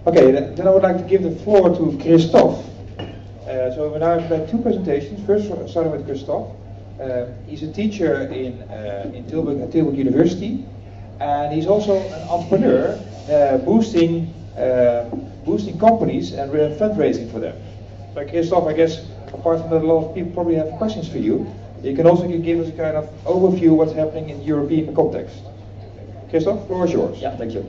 Okay, then I would like to give the floor to Kristof. So we now have two presentations. First, starting with Kristof. He's a teacher in Tilburg University, and he's also an entrepreneur, boosting companies and fundraising for them. So Kristof, I guess, apart from that, a lot of people probably have questions for you. You can also give us a kind of overview of what's happening in the European context. Kristof, floor is yours. Yeah, thank you.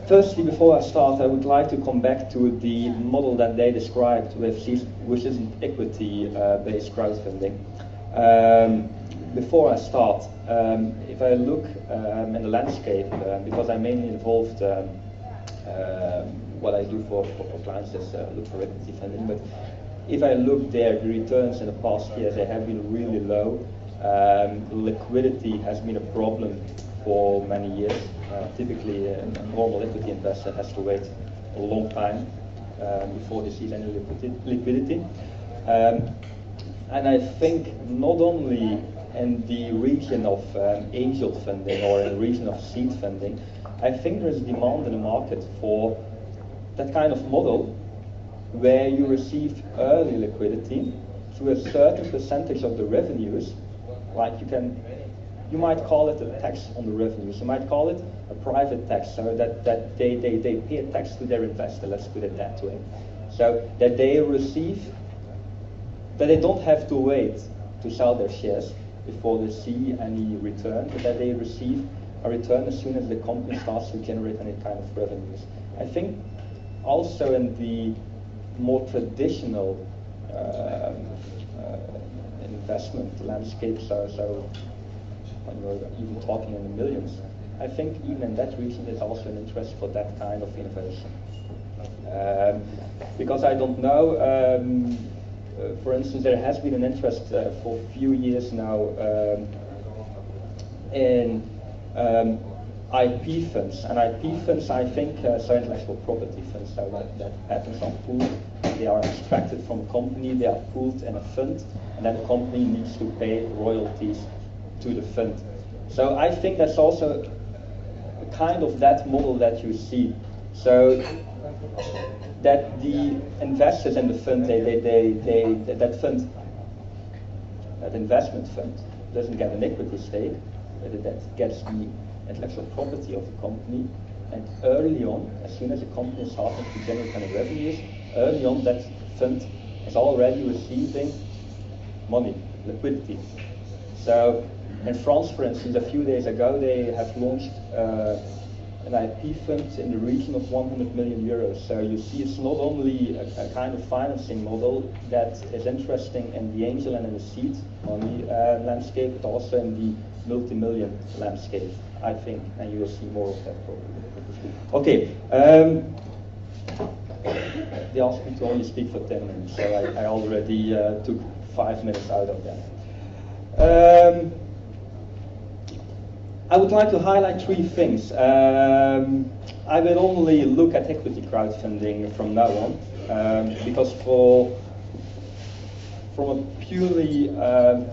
Firstly, before I start, I would like to come back to the model that they described, which is an equity-based crowdfunding. Before I start, if I look in the landscape, because I'm mainly involved, what I do for clients is look for equity funding, but if I look there, the returns in the past years, they have been really low. Liquidity has been a problem for many years. Typically, a normal equity investor has to wait a long time before they see any liquidity. And I think not only in the region of angel funding or in the region of seed funding, I think there is demand in the market for that kind of model where you receive early liquidity through a certain percentage of the revenues. Like you might call it a tax on the revenues. You might call it a private tax, so that they pay a tax to their investor, let's put it that way. So that they don't have to wait to sell their shares before they see any return, but that they receive a return as soon as the company starts to generate any kind of revenues. I think also in the more traditional investment landscape, so when we're even talking in the millions, I think even in that region there's also an interest for that kind of innovation. Because I don't know, for instance, there has been an interest for a few years now in IP funds, and IP funds, I think, so intellectual property funds, so that patents are pooled, they are extracted from a company, they are pooled in a fund, and then the company needs to pay royalties to the fund. So I think that's also a kind of that model that you see. So that the investors in the fund, that investment fund doesn't get an equity stake, but that gets the intellectual property of the company, and early on, as soon as the company is starting to generate any revenues, early on that fund is already receiving money, liquidity. So in France, for instance, a few days ago, they have launched an IP fund in the region of 100 million euros. So you see it's not only a kind of financing model that is interesting in the angel and in the seed money landscape, but also in the multi-million landscape, I think, and you will see more of that probably. Okay, they asked me to only speak for 10 minutes, so I already took 5 minutes out of that. I would like to highlight 3 things. I will only look at equity crowdfunding from now on, because from a purely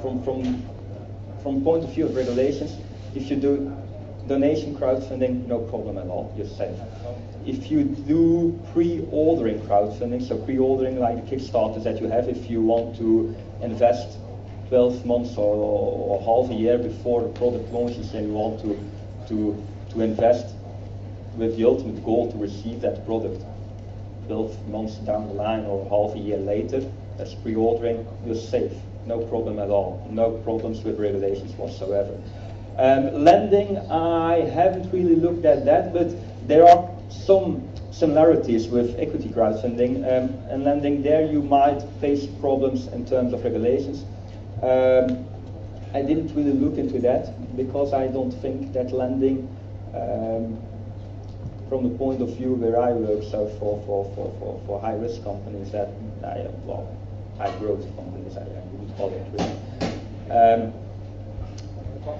from point of view of regulations, if you do donation crowdfunding, no problem at all, you're safe. If you do pre-ordering crowdfunding, so pre-ordering like the Kickstarters that you have, if you want to invest 12 months or half a year before the product launches, and you want to invest with the ultimate goal to receive that product 12 months down the line or half a year later, that's pre-ordering, you're safe. No problem at all. No problems with regulations whatsoever. Lending, I haven't really looked at that, but there are some similarities with equity crowdfunding. And lending, there you might face problems in terms of regulations. I didn't really look into that because I don't think that lending, from the point of view where I work, so for high risk companies, that high growth companies, I would call it really.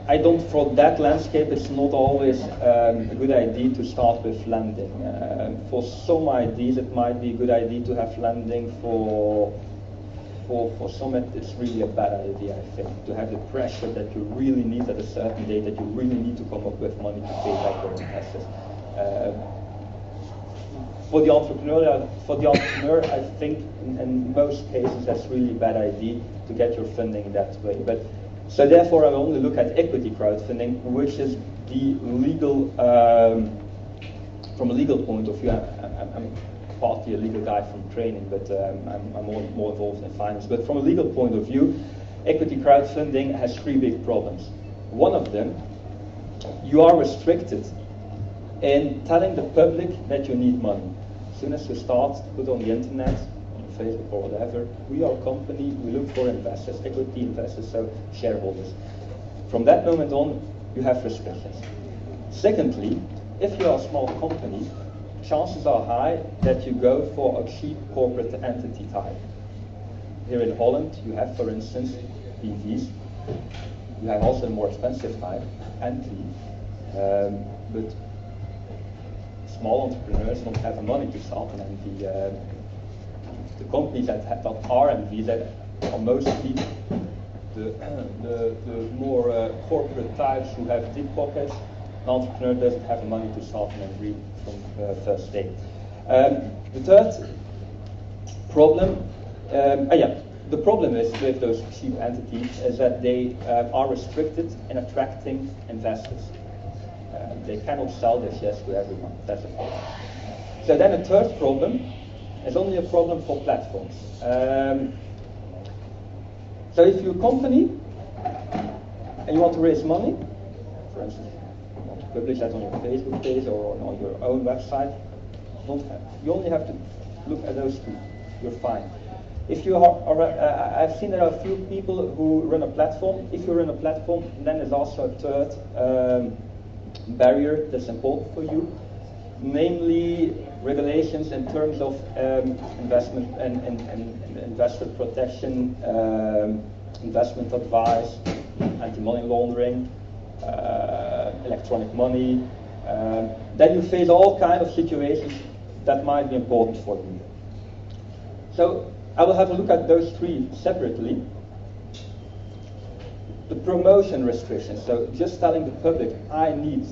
I don't, for that landscape, it's not always a good idea to start with lending. For some ideas, it might be a good idea to have lending for for some it's really a bad idea, I think, to have the pressure that you really need at a certain date, that you really need to come up with money to pay back your investors. For the entrepreneur, I think in most cases that's really a bad idea to get your funding that way. But so therefore, I only look at equity crowdfunding, which is the legal, from a legal point of view. I'm partly a legal guy from training, but I'm more involved in finance. But from a legal point of view, equity crowdfunding has three big problems. One of them, you are restricted in telling the public that you need money. As soon as you start, put on the internet, on Facebook or whatever, we are a company, we look for investors, equity investors, so shareholders. From that moment on, you have restrictions. Secondly, if you are a small company, chances are high that you go for a cheap corporate entity type. Here in Holland, you have, for instance, BV's. You have also a more expensive type, entity, but small entrepreneurs don't have the money to start an MV. The companies that are MVs that are mostly the more corporate types who have deep pockets. An entrepreneur doesn't have the money to start an MV from first day. The third problem, the problem is with those cheap entities is that they are restricted in attracting investors. They cannot sell their shares to everyone. That's a problem. So then a third problem is only a problem for platforms. So if you're a company and you want to raise money, for instance, you want to publish that on your Facebook page or on your own website, you only have to look at those two. You're fine. If you are, I've seen there are a few people who run a platform. If you run a platform, then there's also a third barrier that's important for you, namely regulations in terms of investment and investor protection, investment advice, anti-money laundering, electronic money. Then you face all kinds of situations that might be important for you. So I will have a look at those three separately. The promotion restrictions, so just telling the public, I need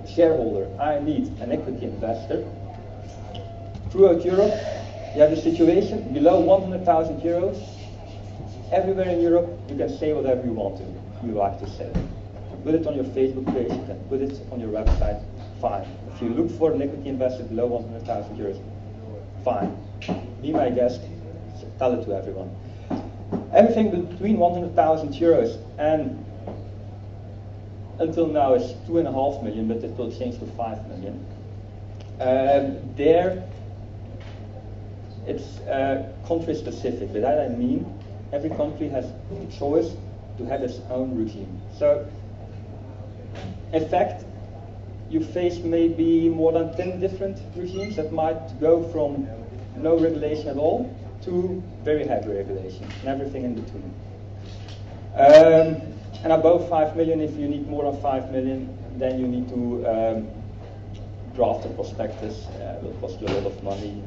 a shareholder, I need an equity investor. Throughout Europe, you have a situation below 100,000 euros. Everywhere in Europe, you can say whatever you want to, you like to say. Put it on your Facebook page, you can put it on your website, fine. If you look for an equity investor below 100,000 euros, fine. Be my guest, tell it to everyone. Everything between 100,000 euros and until now is 2.5 million, but it will change to 5 million. There, it's country specific. By that I mean, every country has the choice to have its own regime. So, in fact, you face maybe more than 10 different regimes that might go from no regulation at all to very heavy regulation and everything in between. And above 5 million, if you need more than 5 million, then you need to draft a prospectus. It will cost you a lot of money.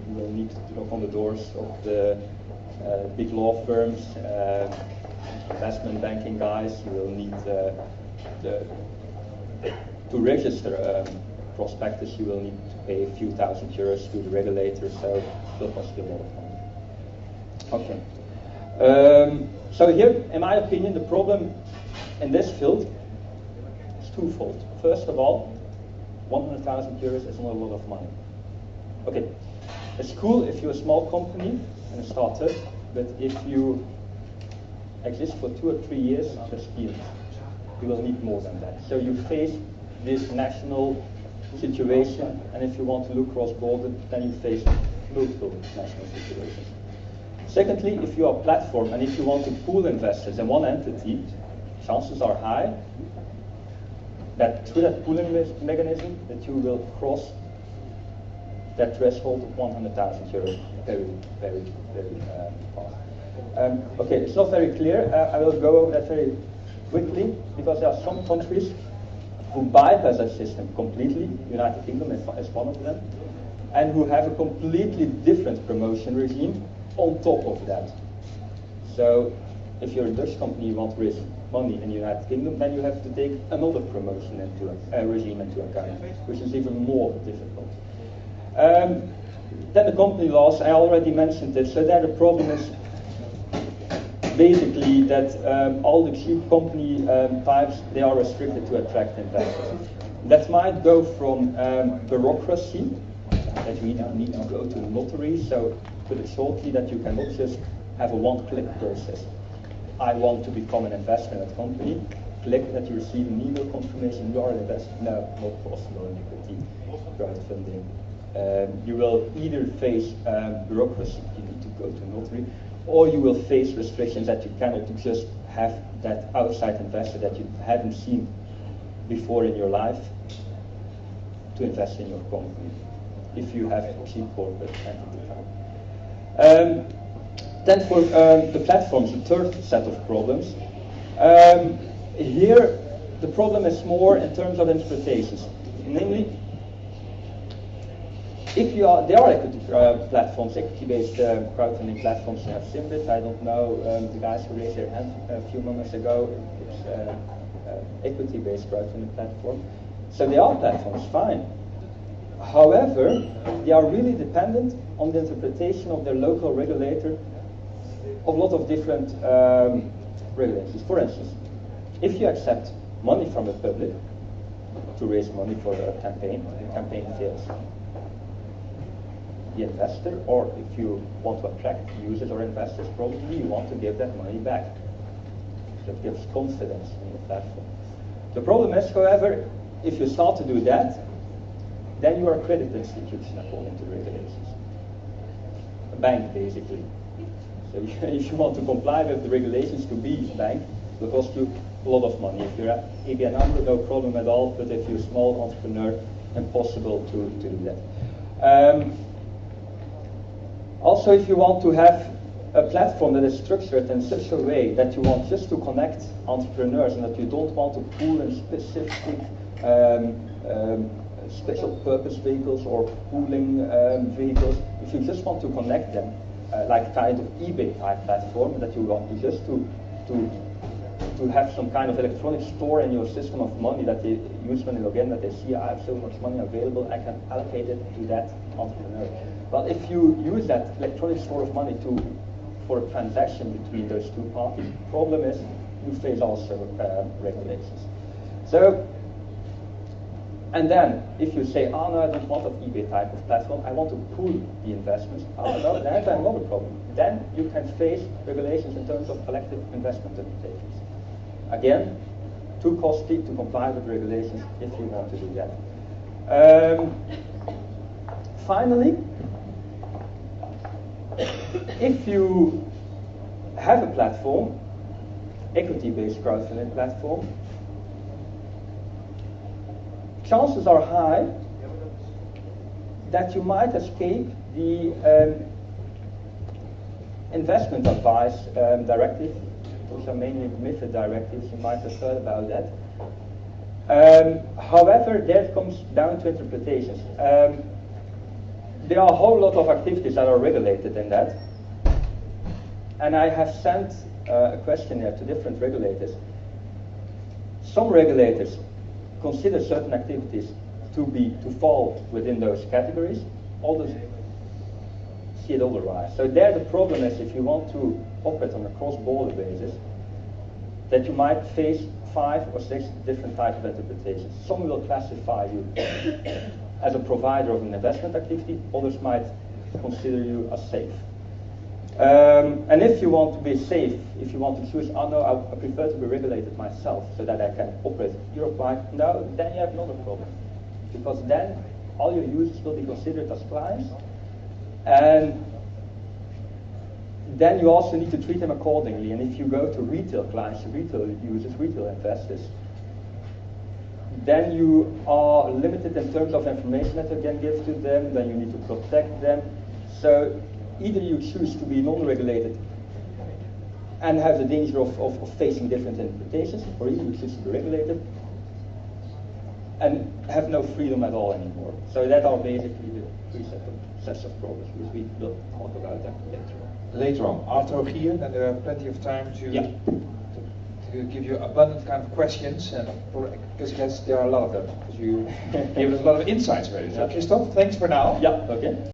You will need to knock on the doors of the big law firms, investment banking guys. You will need to register a prospectus. You will need to pay a few thousand euros to the regulator, so it will cost you a lot of money. Okay. So here, in my opinion, the problem in this field is twofold. First of all, 100,000 euros is not a lot of money. Okay, it's cool if you're a small company and a startup, but if you exist for 2 or 3 years, that's peanuts. You will need more than that. So you face this national situation, and if you want to look cross-border, then you face multiple national situations. Secondly, if you are a platform and if you want to pool investors in one entity, chances are high that through that pooling mechanism that you will cross that threshold of 100,000 euros very, very, very fast. Okay, it's not very clear. I will go over that very quickly because there are some countries who bypass that system completely. United Kingdom is one of them, and who have a completely different promotion regime. on top of that. So if you're a Dutch company, you want to raise money in the United Kingdom, then you have to take another promotion regime into account, which is even more difficult. Then the company laws, I already mentioned it, so there the problem is basically that all the cheap company types, they are restricted to attract investors. That might go from bureaucracy, that you need to go to a notary, so put it shortly, that you cannot just have a one-click process. I want to become an investor in that company. Click that you receive an email confirmation, you are an investor. No, not possible in equity crowdfunding. You will either face bureaucracy, you need to go to a notary, or you will face restrictions that you cannot just have that outside investor that you haven't seen before in your life to invest in your company, if you have a cheap corporate entity type. Then for the platforms, the third set of problems. Here, the problem is more in terms of interpretations. Namely, there are equity platforms, equity-based crowdfunding platforms. You have Simbit, I don't know, the guys who raised their hand a few moments ago, it's equity-based crowdfunding platform. So they are platforms, fine. However, they are really dependent on the interpretation of their local regulator of a lot of different regulations. For instance, if you accept money from the public to raise money for a campaign, the campaign fails. The investor, or if you want to attract users or investors, probably you want to give that money back. That gives confidence in the platform. The problem is, however, if you start to do that, then you are a credit institution according to the regulations. A bank, basically. So if you want to comply with the regulations to be a bank, it will cost you a lot of money. If you're ABN AMRO, no problem at all, but if you're a small entrepreneur, impossible to do that. Also, if you want to have a platform that is structured in such a way that you want just to connect entrepreneurs and that you don't want to pool in specific special purpose vehicles or pooling vehicles, if you just want to connect them, like kind of eBay type platform, that you want to just to have some kind of electronic store in your system of money that they use when they log in, that they see I have so much money available, I can allocate it to that entrepreneur. But if you use that electronic store of money for a transaction between those two parties, the problem is you face also regulations. So, and then if you say, oh no, I don't want an eBay type of platform, I want to pool the investments, oh no, then I have another problem. Then you can face regulations in terms of collective investment undertakings. Again, too costly to comply with regulations if you want to do that. Finally, if you have a platform, equity-based crowdfunding platform, chances are high that you might escape the investment advice directive, which are mainly MiFID directives. You might have heard about that. However, that comes down to interpretations. There are a whole lot of activities that are regulated in that. And I have sent a questionnaire to different regulators. Some regulators consider certain activities to fall within those categories. Others see it otherwise. So there the problem is, if you want to operate on a cross-border basis, that you might face 5 or 6 different types of interpretations. Some will classify you as a provider of an investment activity, others might consider you as safe. And if you want to be safe, if you want to choose, oh no, I prefer to be regulated myself so that I can operate Europe-wide, no, then you have another problem. Because then all your users will be considered as clients, and then you also need to treat them accordingly. And if you go to retail clients, retail users, retail investors, then you are limited in terms of information that you can give to them, then you need to protect them. So either you choose to be non-regulated and have the danger of facing different interpretations, or either you choose to be regulated and have no freedom at all anymore. So that are basically the three sets of problems which we will talk about that later on. Later on, after Rogier, then there are plenty of time to, Yeah. to give you abundant kind of questions, and because there are a lot of them, because you gave us a lot of insights already. So Yeah. Kristof, thanks for now. Yeah, okay.